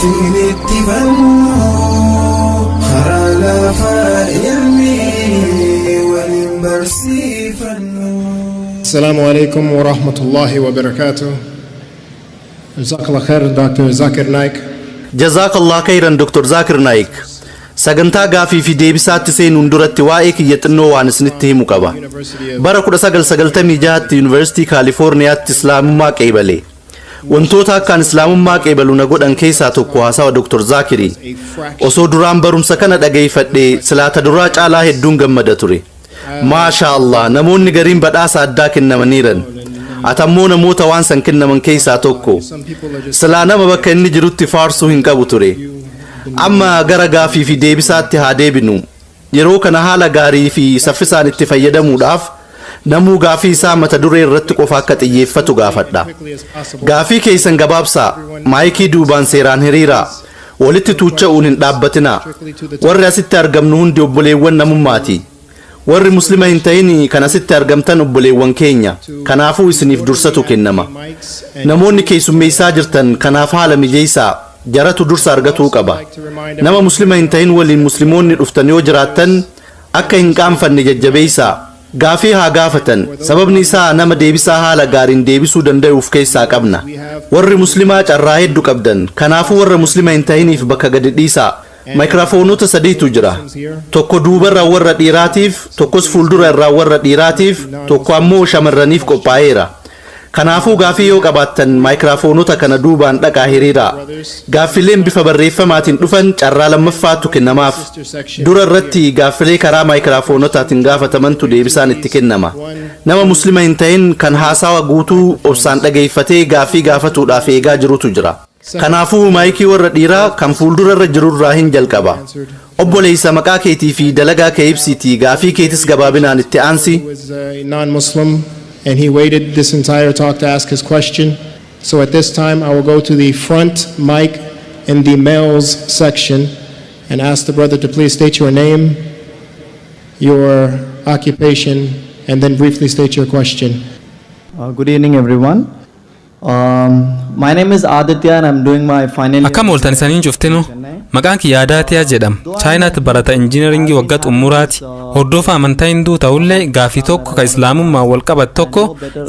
قافين اتفاق خرالا فإرمي والمرسي فنو. السلام عليكم ورحمة الله وبركاته. جزاك الله خير دكتور زاكر نايك. جزاك الله خيرا دكتور زاكر نايك. sagantaa gaafii fi deebisaatti seenuun duratti waa'ee kiyyannoo waan isinitti himu qaba. bara 1996tti yuunivarsiitii kaalifoorniyaatti islaamummaa qeebale. wantoota akkaan islaamummaa qeebalu na godhan keessaa tokko haasawa Dr. Zaakiri. osoo duraan barumsa kana dhageeffadhee silaata duraa caalaa hedduun gammada ture. maasha Allah namoonni gariin badhaasa addaa kennamaniiran. atammoo namoota waan san kennaman keessaa tokko. silaa nama bakka inni jirutti faarsuu hin qabu ture. amma gara gaafii fi deebisaatti haa deebinu. yeroo kana haala gaarii fi saffisaan itti fayyadamuudhaaf namuu gaafii isaa mata duree irratti qofa akka xiyyeeffatu gaafadha. gaafii keessan gabaabsaa, maayikii duubaan seeraan hiriiraa, walitti tuucha'uun hin dhaabbatinaa. warri asitti argamnu hundi obboleewwan namummaati. warri muslima hin ta'in kan asitti argamtan obboleewwan keenya. kanaafuu isiniif dursatu kennama. namoonni keessummeessaa jirtan kanaaf haala mijeessaa. jaratu dursa argatuu qaba. nama muslima hin ta'in waliin muslimoonni dhuftan yoo jiraattan akka hin qaanfanne jajjabeessaa. gaafii haa gaafatan. sababni isaa nama deebisaa haala gaariin deebisuu danda'uuf keessaa qabna. warri muslimaa carraa hedduu qabdan. kanaafuu warra muslima hin ta'iniif bakka gadi dhiisaa. maayikiraafoonota sadiitu jira. tokko duubarraa warra dhiiraatiif, tokkos fuuldura irraa warra dhiiraatiif, tokko ammoo shamarraniif qophaa'eera. kanaafuu gaafii yoo qabaattan maayikiraafoonota kana duubaan dhaqaa hiriiraa. gaaffileen bifa barreeffamaatiin dhufan carraa lammaffaatu kennamaaf. dura irratti gaaffilee karaa maayikiraafoonotaatiin gaafatamantu deebisaan itti kennama. nama muslima hin ta'in kan haasawa guutuu obsaan dhageeffatee gaafii gaafatuudhaaf eegaa jirutu jira. kanaafuu maayikii warra dhiiraa kan fuuldura irra jirurraa hin jalqaba. obboleessa maqaa keetii fi dalagaa kee ibsiitii gaafii keetis gabaabinaan itti aansi. And he waited this entire talk to ask his question. So at this time, I will go to the front mic in the males section and ask the brother to please state your name, your occupation, and then briefly state your question. Good evening, everyone. My name is Aditya and I'm doing my final. Akkam ooltan isaniin cuftinu maqaan kiyya Adaatiyaa jedhama. chaayinaatti barata injiinaringii waggaa xumuraati. hordofaa amantaa hinduu ta'ullee gaafii tokko ka islaamummaa wal qabatu tokko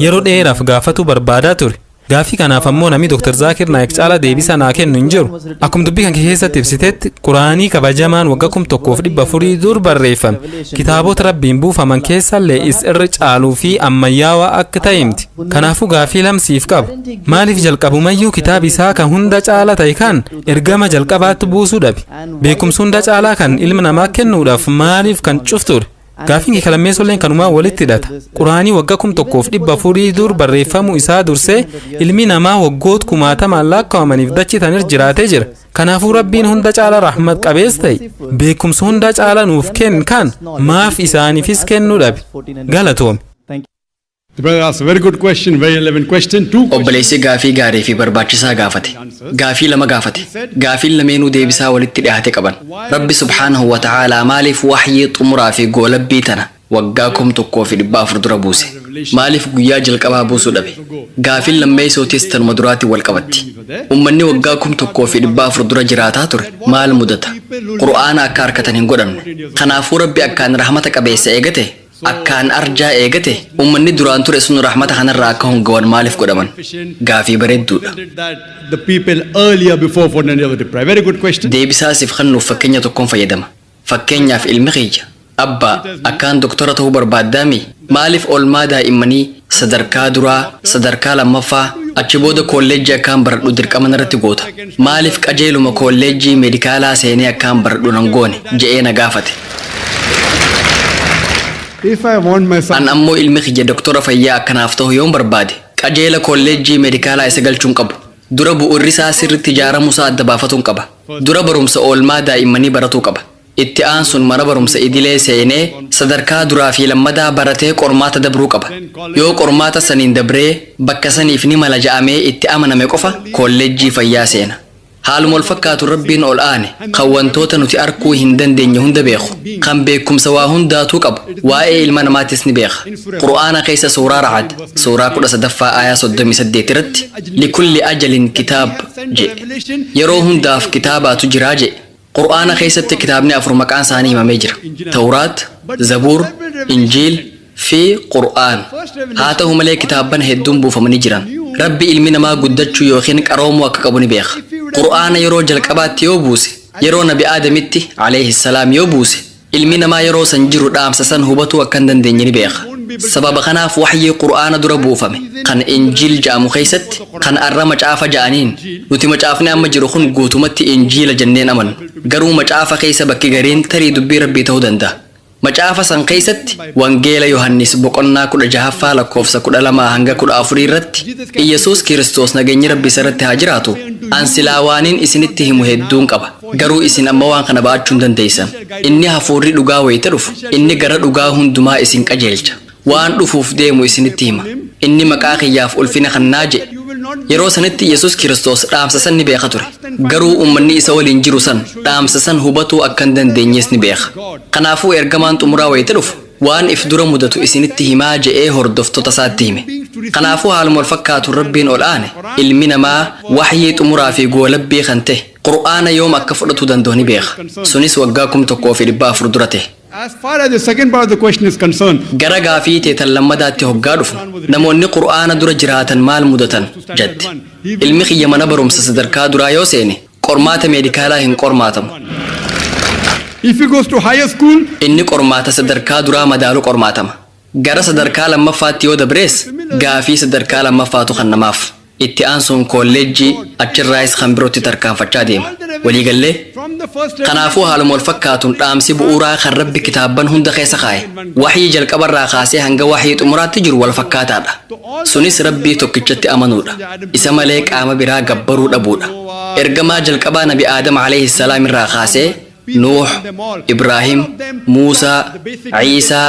yeroo dheeraaf gaafatu barbaadaa ture. gaafii kanaaf ammoo namni Dr. Zaakir Naayik caalaa deebii naa kennu hin jiru. akkuma dubbii kan keessatti ibsitetti quraanii kabajamaan waggaa 1400 dur barreeffame. kitaabota rabbiin buufaman keessallee irra caaluu fi ammayyaawaa akka ta'e himti. kanaafuu gaafii lamsiif qaba. maaliif jalqabumayyuu kitaabi isaa kan hunda caalaa ta'e kan ergama jalqabaatti buusuu dhabe? beekumsa hunda caalaa kan ilma namaa kennuudhaaf maaliif kan cufture? gaafiin kalammeessolleen kanumaa walitti hidhata. quraanii waggaa 1400 dur barreeffamu isaa dursee ilmi namaa waggoota 1000 lakkaa'amaniif dachiitanir jiraatee jira. kanaafuu rabbiin hunda caala rahmat qabees ta'e beekumsa hunda caala nuuf kenn kan maaf isaaniifis kennuu dhabe? galatoome. The brother asked a very good question, very relevant question. obboleessi gaafii gaarii fi barbaachisaa gaafate. gaafii lama gaafate. gaafiin lameenuu deebisaa walitti dhiyaate qaban. rabbi subhaanahu wa ta'aalaa maaliif wahyii xumuraa fi goolabbii tana waggaa 1400 dura buuse? maaliif guyyaa jalqabaa buusuu dhabe? gaafiin lammeessootis tanuma duraatti wal qabatti. ummanni waggaa 1400 dura jiraataa ture maal mudata? qur'aana akka harkatan hin godhamne. kanaafuu rabbi akkaan rahmata qabeessa eegate akkaan arjaa eegate ummanni duraan ture sun rahmata kanarraa akka hongawan maaliif godhaman? gaafii bareedduudha. deebisaasiif kennuuf fakkeenya tokkoon fayyadama. fakkeenyaaf ilmi kiyya abbaa akkaan doktora ta'uu barbaaddaami maaliif oolmaa daa'immanii sadarkaa duraa sadarkaa lammaffaa achi booda kolleejjii akkaan baradhu dirqama narratti goota? maaliif qajeeluma kolleejjii meedikaalaa seenee akkaan baradhu nan goone je'ee na gaafate. an ammoo ilmi kiyya doktora fayyaa akkanaaf ta'u yoon barbaade qajeela kolleejjii meedikaalaa isa galchuun qabu. dura bu'uurri isaa sirriitti ijaaramuusaa adda baafatuun qaba. dura barumsa oolmaa daa'immanii baratuu qaba. itti aansuun mana barumsa idilee seenee sadarkaa duraa fi lammadaa baratee qormaata dabruu qaba. yoo qormaata saniin dabree bakka saniif ni mala ja'amee itti amaname qofa kolleejjii fayyaa seena. haaluma wal fakkaatu rabbiin ol aane kan wantoota nuti arkuu hin dandeenye hunda beeku kan beekumsa waa hundaatuu qabu waa'ee ilma namaatis ni beeka qur'aana keessa suuraa ra'ad suuraa 13ffaa aayaa 38 irratti likulli ajalin kitaab jedhe yeroo hundaaf kitaabaatu jiraa jedhe qur'aana keessatti kitaabni afur maqaan isaanii himamee jira tawraat zabuur injiil fi qur'aan haa ta'u malee kitaabban hedduun buufamanii jiran rabbi ilmi namaa guddachuu yookiin qaroomuu akka qabu ni beeka qur'aana yeroo jalqabaatti yoo buuse yeroo nabi aadamitti alayhi salaam yoo buuse ilmi namaa yeroo san jiru dhaamsa san hubatuu akka hin dandeenye ni beeka sababa kanaaf waxyii qur'aana dura buufame kan injiil ja'amu keessatti kan arra macaafa ja'aniin nuti macaafni amma jiru kun guutumatti injiila jenneen amannu garuu macaafa keessa bakki gariin tarii dubbii rabbii ta'uu danda'a macaafa san keessatti wangeela yohannis boqonnaa 16ffaa lakkoofsa 12 hanga 14 irratti Iyesuus Kiristoos nageenyi rabbii irratti haa jiraatu an silaa waaniin isinitti himu hedduun qaba garuu isin amma waan kana ba'achuu hin dandeessan inni hafuurri dhugaa wayita dhufu inni gara dhugaa hundumaa isin qajeelcha waan dhufuuf deemu isinitti hima inni maqaa kiyyaaf ulfina kannaa jedhe yeroo sanitti Iyesuus Kiristoos dhaamsa san ni beeka ture garuu ummanni isa waliin jiru san dhaamsa san hubatuu akka hin dandeenyees ni beeka kanaafuu ergamaan xumuraa wayita dhufu waan if dura mudatu isinitti himaa je'ee hordoftoota isaatti hime kanaafuu haaluma wal fakkaatu rabbiin ol aane ilmi namaa waxyii xumuraa fi goolabbii kan ta'e qur'aana yoom akka fudhatu danda'u ni beeka sunis waggaa 1400 dura ta'e As far as the second part of the question is concerned, gara gaafii teetan lammadaatti hoggaa dhufu namoonni qur'aana dura jiraatan maal mudatan jette ilmi kiyya mana barumsa sadarkaa duraa yoo seene qormaata meedikaalaa hin qormaatamu if he goes to higher school, inni qormaata sadarkaa duraa madaalu qormaatama gara sadarkaa lammaffaatti yoo dabrees gaafii sadarkaa lammaffaatu kan namaaf itti aansuun kolleejjii achirraayis kan birootti tarkaanfachaa deema waliigallee from the first kanaafuu haaluma wal fakkaatuun dhaamsi bu'uuraa kan rabbi kitaabban hunda keessa kaa'e waxyii jalqabarraa kaasee hanga waxyii xumuraatti jiru wal fakkaataadha sunis rabbii tokkichatti amanuudha isa malee qaama biraa gabbaruu dhabuudha ergamaa jalqabaa nabi aadam alayhi salaam irraa kaasee nuux ibraahim muusaa ciisaa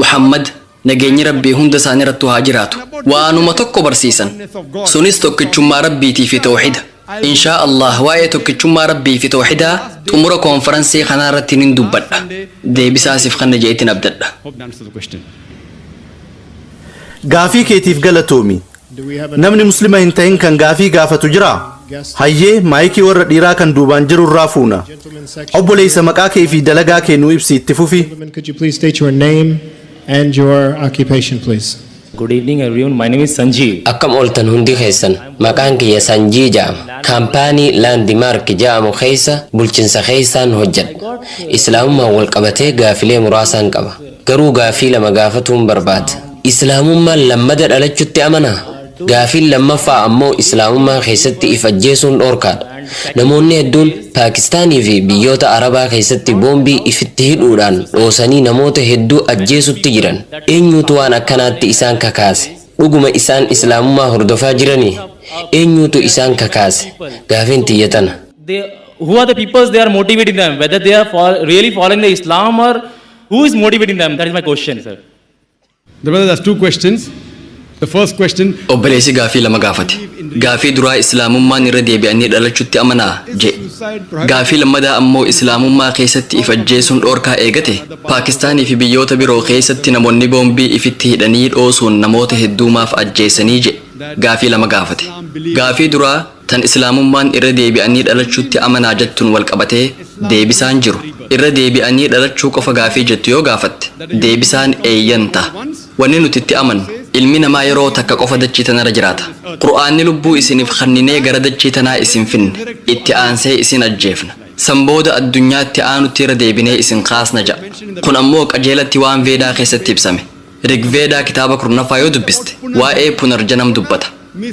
muhammad nageenyi rabbii hunda isaanii irratti haa jiraatu waanuma tokko barsiisan sunis tokkichummaa rabbiitii fi tawxiida inshaa Allah waa'ee tokkichummaa rabbii fi tawxiidaa xumura koonferansii kanaa irratti nin dubbadha deebisaasiif kan jeetiin abdadha hope that answers the question. gaafii keetiif galatoomi namni muslima hin ta'in kan gaafii gaafatu jira hayyee maayikii warra dhiiraa kan duubaan jiru irraa fuuna obboleessa maqaa kee fi dalagaa kee nuu ibsi itti fufi Could you please state your name and your occupation, please? Good evening everyone, my name is Sanjeev. Akkam ooltan hundi keessan maqaan kiyya Sanjii jedhama kaampaanii laandimaark jedhamu keessa bulchiinsa keessaan hojjedha islaamummaan wal qabatee gaafilee muraasaan qaba garuu gaafii lama gaafatuun barbaada islaamummaan lammada dhalachuutti amanaa gaafiin lammaffaa ammoo islaamummaa keessatti if ajjeesuun dhoorkaadha namoonni hedduun paakistaanii fi biyyoota arabaa keessatti boombii ifitti hidhuudhaan dhoosanii namoota hedduu ajjeesutti jiran eenyuutu waan akkanaatti isaan kakaase dhuguma isaan islaamummaa hordofaa jiranii eenyuutu isaan kakaase gaafiin tiyyatana Who are the people they are motivating them? Whether they are really following the Islam or who is motivating them? That is my question, sir. The brother has two questions. The first question, obboleessi gaafii lama gaafate gaafii duraa islaamummaan irra deebi'anii dhalachuutti amanaa je gaafii lammadaa ammoo islaamummaa keessatti if ajjeesuun dhoorkaa eegate paakistaanii fi biyyoota biroo keessatti namoonni boombii ifitti hidhanii dhoosuun namoota hedduumaaf ajjeesanii je gaafii lama gaafate gaafii duraa tan islaamummaan irra deebi'anii dhalachuutti amanaa jettuun wal qabatee deebisaan jiru irra deebi'anii dhalachuu qofa gaafii jettu yoo gaafatte deebisaan eeyyanta wanni nuti itti amannu ilmi namaa yeroo takka qofa dachii tanarra jiraata qur'aanni lubbuu isiniif kanninee gara dachii tanaa isin finne itti aansee isin ajjeefna san booda addunyaatti aanutti irra deebinee isin kaasna ja'a kun ammoo qajeelatti waan veedaa keessatti ibsame rigveedaa kitaaba 10ffaa yoo dubbiste waa'ee punarjanam dubbata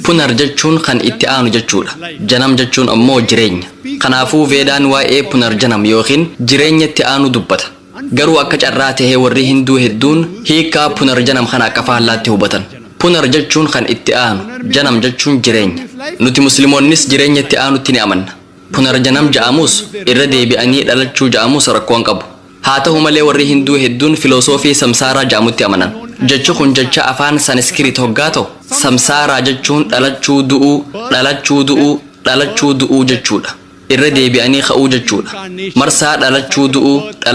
punar jechuun kan itti aanu jechuudha janam jechuun ammoo jireenya kanaafuu veedaan waa'ee punarjanam yookiin jireenya itti aanu dubbata garuu akka carraa tahee warri hinduu hedduun hiikaa punarjanam kana akka faallaatti hubatan punar jechuun kan itti aanu janam jechuun jireenya nuti musliimoonnis jireenya itti aanutti ni amanna punarjanam ja'amus irra deebi'anii dhalachuu ja'amus rakkoon qabu haa ta'u malee warri hinduu hedduun filosoofii samsaaraa ja'amutti amanan jechi kun jecha afaan sanskiriit hoggaa ta'u samsaaraa jechuun dhalachuu du'uu dhalachuu du'uu dhalachuu du'uu jechuudha irra deebi'anii ka'uu jechuudha. Marsaa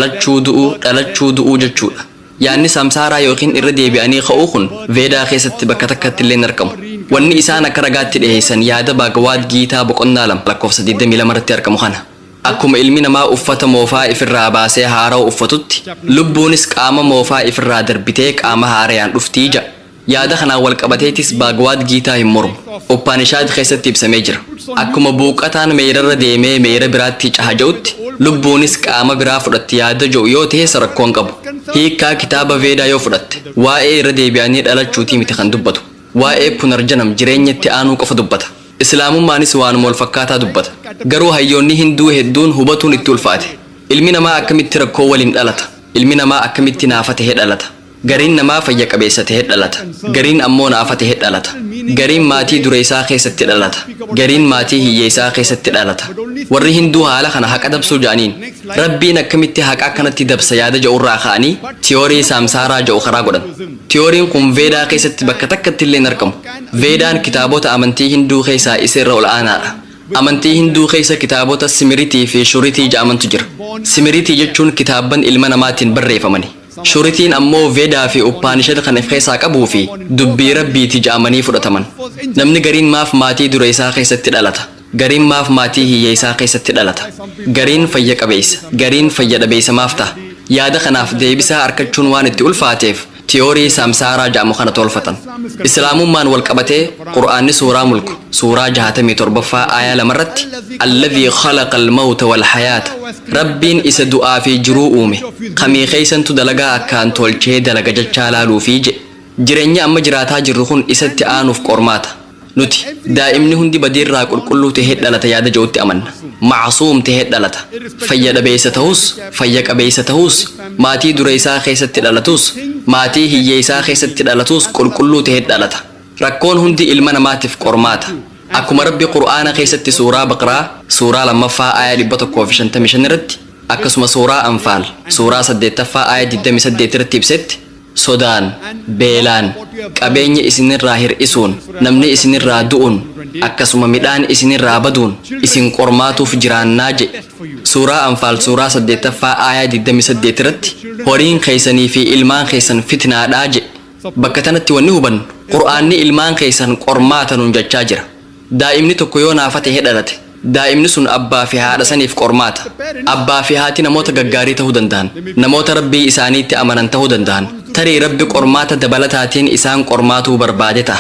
dhalachuu du'uu jechuudha. Yaanni samsaaraa yookiin irra deebi'anii ka'uu kun Veedaa keessatti bakka takkatti illee hin argamu. Wanni isaan akka ragaatti dhiyeessan yaada Baagawaad Giitaa boqonnaa 2 lakkoofsa 22 irratti argamu kana. Akkuma ilmi namaa uffata moofaa ifirraa baasee haarawa uffatutti, lubbuunis qaama moofaa ifirraa darbitee qaama haarayaan dhuftii ja'a. Yaada kanaan wal qabateetis Baagawaad Giitaa hin mormu. Upaanishaad keessatti ibsamee jira. Akkuma buuqataan meerarra deemee meera biraatti cahaja'utti, lubbuunis qaama biraa fudhatti yaada jedhu yoo ta'e rakkoon qabu. Hiikkaa kitaaba Veedaa yoo fudhatte, waa'ee irra deebi'anii dhalachuutii miti kan dubbatu. Waa'ee punarjanam jireenyatti aanuu qofa dubbata. Islaamummaanis waanuma wal fakkaataa dubbata. Garuu hayyoonni Hinduu hedduun hubatuun itti ulfaate. Ilmi namaa akkamitti rakkoo waliin dhalata? Ilmi namaa akkamitti naafa tahee dhalata? Gariin namaa fayya qabeessa tahee dhalata. Gariin ammoo naafa tahee dhalata. Gariin maatii dureessaa keessatti dhalata. Gariin maatii hiyyeessaa keessatti dhalata. Warri Hinduu haala kana haqa dabsuu jedhaniin Rabbiin akkamitti haqa akkanatti dabsa yaada jedhurraa ka'anii tiyoorii saamsaaraa jedhu karaa godhan. Tiyooriin kun Veedaa keessatti bakka takkatti illee hin argamu. Veedaan kitaabota amantii Hinduu keessaa isa irra ol aanaadha. Amantii Hinduu keessa kitaabota Simiritii fi Shuritii jedhamantu jira. Simiritii jechuun kitaabban ilma namaatiin barreeffamani. Shuritiin ammoo Veedaa fi Uppaanishad kan of keessaa qabuu fi dubbii Rabbiiti jedhamanii fudhataman. Namni gariin maaf maatii dureessaa keessatti dhalata. Gariin maaf maatii hiyyeessaa keessatti dhalata. Gariin fayya qabeessa, gariin fayya dhabeessa maaf ta'a. Yaada kanaaf deebisaa argachuun waan itti ulfaateef tiyoorii saamsaaraa jedhamu kana tolfatan. Islaamummaan wal qabatee Qur'aanni suuraa mulku suuraa 67ffaa aayaa 2 irratti alladhii khalaqa al-mawta wal hayaata Rabbiin isa du'aa fi jiruu uume kamii keessantu dalagaa akkaan tolchee dalaga jechaa laaluufi jedhe. Jireenya amma jiraataa jirru kun isatti aanuuf qormaata. Nuti daa'imni hundi badiirraa qulqulluu tahee dhalata yaada jedhutti amanna. Macsuum tahee dhalata. Fayya dhabeessa ta'us, fayya qabeessa ta'us, maatii dureessaa keessatti dhalatus, maatii hiyyeessaa keessatti dhalatus qulqulluu tahee dhalata. Rakkoon hundi ilma namaatiif qormaata. Akkuma Rabbi Qur'aana keessatti suuraa Baqraa, suuraa 2ffaa aayaa 155 irratti, akkasuma suuraa Anfaal, suuraa 8ffaa aayaa 28 irratti ibsetti, sodaan, beelaan, qabeenya isinirraa hir'isuun, namni isinirraa du'uun, akkasuma midhaan isinirraa baduun isin qormaatuuf jiraannaa jedhe. Suuraa Anfaal suuraa 8ffaa aayaa 28 irratti horiin keessanii fi ilmaan keessan fitnaadhaa jedhe. Bakka tanatti wanni hubannu Qur'aanni ilmaan keessan qormaata nuun jechaa jira. Daa'imni tokko yoo naafa tahee dhalate, daa'imni sun abbaa fi haadha saniif qormaata. Abbaa fi haati namoota gaggaarii ta'uu danda'an, namoota Rabbii isaaniitti amanan ta'uu danda'an. Tarii Rabbi qormaata dabalataatiin isaan qormaatuu barbaade ta'a.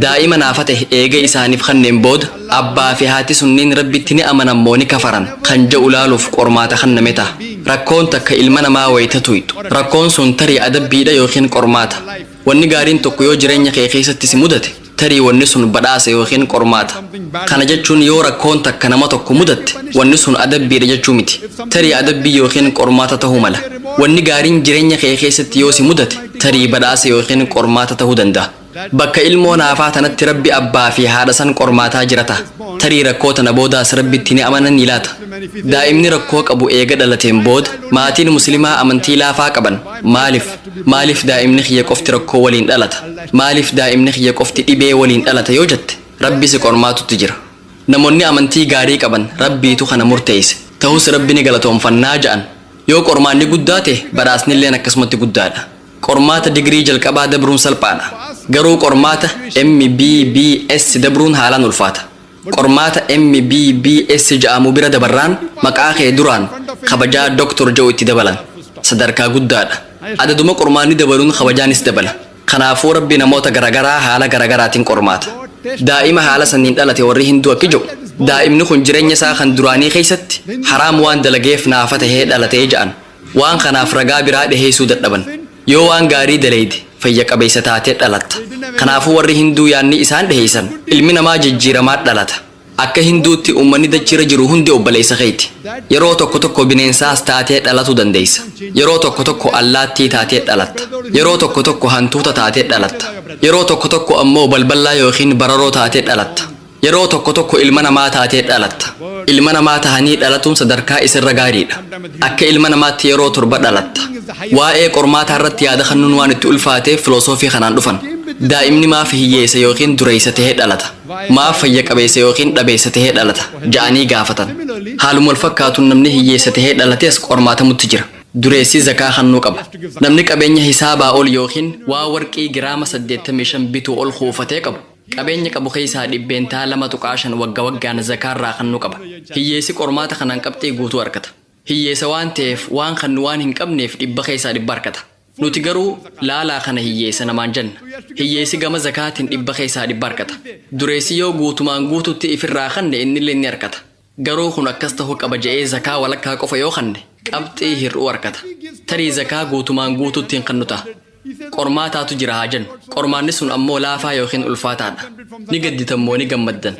Daa'ima naafa tahe eega isaaniif kanneen booda abbaa fi haati sunniin Rabbitti ni amanan moo ni kafaran kan jedhu laaluuf qormaata kenname ta'a. Rakkoon takka ilma namaa wayita tuyxu. Rakkoon sun tarii adabbiidha yookiin qormaata. Wanni gaariin tokko yoo jireenya kee keessatti si mudate tarii wanni sun badhaasa yookiin qormaata. Kana jechuun yoo rakkoon takka nama tokko mudatte wanni sun adabbiidha jechuu miti. Tarii adabbii yookiin qormaata ta'uu mala. Wanni gaariin jireenya kee keessatti yoo si mudate tarii badhaasa yookiin qormaata ta'uu danda'a. Bakka ilmoo naafaa tanatti Rabbi abbaa fi haadha san qormaataa jirata. Tarii rakkoo tana boodaas Rabbitti ni amanan ni laata. Daa'imni rakkoo qabu eega dhalateen booda maatiin muslimaa amantii laafaa qaban maaliif daa'imni kiyya qofti rakkoo waliin dhalata? Maaliif daa'imni kiyya qofti dhibee waliin dhalata yoo jette Rabbi si qormaatutti jira. Namoonni amantii gaarii qaban Rabbiitu kana murteesse. Ta'us Rabbi ni galatoomfannaa ja'an. Yoo qormaanni guddaa ta'e badhaasnilleen akkasumatti guddaadha. Qormaata digirii jalqabaa dabruun salphaadha. Garuu qormaata MBBS dabruun haalaan ulfaata. Qormaata MBBS ja'amu bira dabarraan maqaa kee duraan kabajaa Dr. Joe itti dabalan. Sadarkaa guddaadha. Adaduma qormaanni dabaluun kabajaanis dabala. Kanaafuu Rabbi namoota garagaraa haala garagaraatiin qormaata. Daa'ima haala sanniin dhalate warri Hinduu akka jedhu daa'imni kun jireenya isaa kan duraanii keessatti haraam waan dalageef naafa tahee dhalatee ja'an. Waan kanaaf ragaa biraa dhiheessuu dadhaban. Yoo waan gaarii daleeyde fayya qabeessa taatee dhalatta. Kanaafuu warri Hinduu yaanni isaan dhiheessan ilmi namaa jijjiiramaa dhalata. Akka Hinduutti uummanni dachira jiru hundi obboleessa keeti. Yeroo tokko tokko bineensaas taatee dhalatu dandeessa. Yeroo tokko tokko allaattii taatee dhalatta. Yeroo tokko tokko hantuuta taatee dhalatta. Yeroo tokko tokko ammoo balballaa yookiin bararoo taatee dhalatta. Yeroo tokko tokko ilma namaa taatee dhalatta. Ilma namaa tahanii dhalatuun sadarkaa isirra gaariidha. Akka ilma namaatti yeroo 7 dhalatta. Waa'ee qormaataa irratti yaada kennuun waan itti ulfaateef filosoofii kanaan dhufan. daa'imni maaf hiyyeessa yookiin dureessa tahee dhalata maaf fayya qabeessa yookiin dhabeessa tahee dhalata ja'anii gaafatan haaluma wal fakkaatuun namni hiyyeessa tahee dhalates qormaatamutti jira dureessi zakaa kennuu qaba namni qabeenya hisaabaa ol yookiin waa warqii giraama 85 bituu ol kuufatee qabu qabeenya qabu keessaa dhibbeentaa 2.5 waggaa waggaan zakaarraa kennuu qaba hiyyeessi qormaata kanaan qabxii guutuu argata hiyyeessa waan ta'eef waan kannu waan hin qabneef dhibba keessaa dhibba argata nuti garuu laalaa kana hiyyeessa namaan jenna hiyyeessi gama zakaatiin dhibba keessaa dhibba argata dureessi yoo guutumaan guututti ifirraa kanne innillee ni argata garuu kun akkas ta'uu qaba je'ee zakaa walakkaa qofa yoo kanne qabxii hir'uu argata tarii zakaa guutumaan guututti hin kannu ta'a qormaataatu jira haa jennu qormaanni sun ammoo laafaa yookiin ulfaataadha ni gadditammoo ni gammaddan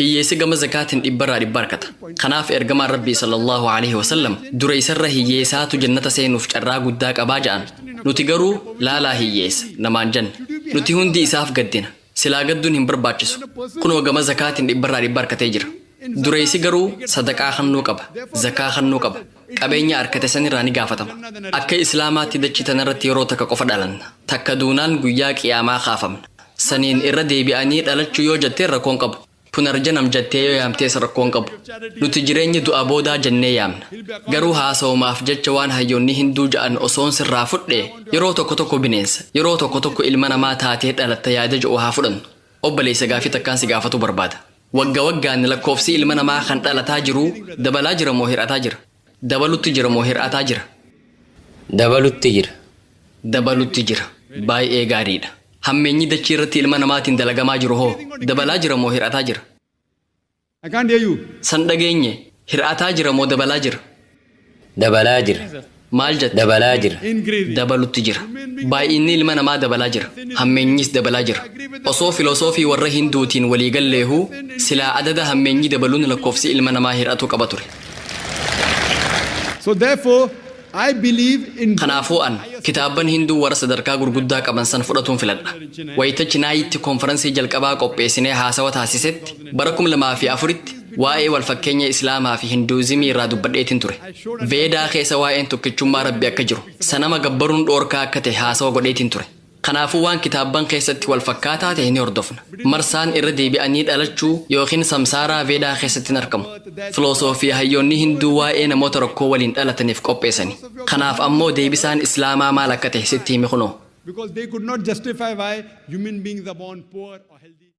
hiyyeessi gama zakaatiin dhibbarraa dhibba argata kanaaf ergamaan rabbii sallallahu alaihi wasallam dureessarra hiyyeessaatu jannata seenuuf carraa guddaa qabaa ja'an nuti garuu laalaa hiyyeessa namaan jenna nuti hundi isaaf gaddina silaa gadduun hin barbaachisu kunoo gama zakaatiin dhibbarraa dhibba argatee jira dureessi garuu sadaqaa kennuu qaba zakaa kennuu qaba qabeenya argate sanirraa ni gaafatama akka islaamaatti dachii tanarratti yeroo takka qofa dhalanna takka duunaan guyyaa qiyaamaa kaafamna saniin irra deebi'anii dhalachuu yoo jettee rakkoon qabu punarjanam jettee yoo yaamtees rakkoon qabu nuti jireenya du'a boodaa jennee yaamna garuu haasa'umaaf jecha waan hayyoonni hinduu ja'an osoon sirraa fudhee yeroo tokko tokko bineensa yeroo tokko tokko ilma namaa taatee dhalatta yaada je'u haa fudhannu obboleessa gaafii takkaan si gaafatu barbaada wagga waggaan lakkoofsi ilma namaa kan dhalataa jiru dabalaa jira moo hir'ataa jira dabalutti jira moo hir'ataa jira dabalutti jira baay'ee gaariidha hammeenyi dachii irratti ilma namaatiin dalagamaa jiru hoo dabalaa jira moo hir'ataa jira I can't hear you. san dhageenye hir'ataa jira moo dabalaa jira maal jette dabalaa jira Increasing. dabalutti jira baay'inni ilma namaa dabalaa jira hammeenyis dabalaa jira osoo filosoofii warra hinduutiin walii galleehuu silaa adada hammeenyi dabaluun lakkoofsi ilma namaa hir'atu qaba ture So therefore, I believe in kanaafuu an kitaabban hinduu warra sadarkaa gurguddaa qaban san fudhatuun filadha wayita chinaayitti konferansii jalqabaa qopheessinee haasawa taasisetti bara 2004tti waa'ee walfakkeenya islaamaa fi hinduuzimii irraa dubbadheetiin ture veedaa keessa waa'een tokkichummaa rabbi akka jiru sanama gabbaruun dhoorkaa akka ta'e haasawa godheetiin ture kanaafuu waan kitaabban keessatti walfakkaataa ta'e ni hordofna marsaan irra deebi'anii dhalachuu yookiin samsaaraa veedaa keessatti hin argamu filosoofii hayyoonni hinduu waa'ee namoota rakkoo waliin dhalataniif qopheessani kanaaf ammoo deebisaan islaamaa maal akka ta'e sitti himi kunoo because they could not justify why human beings are born poor or healthy.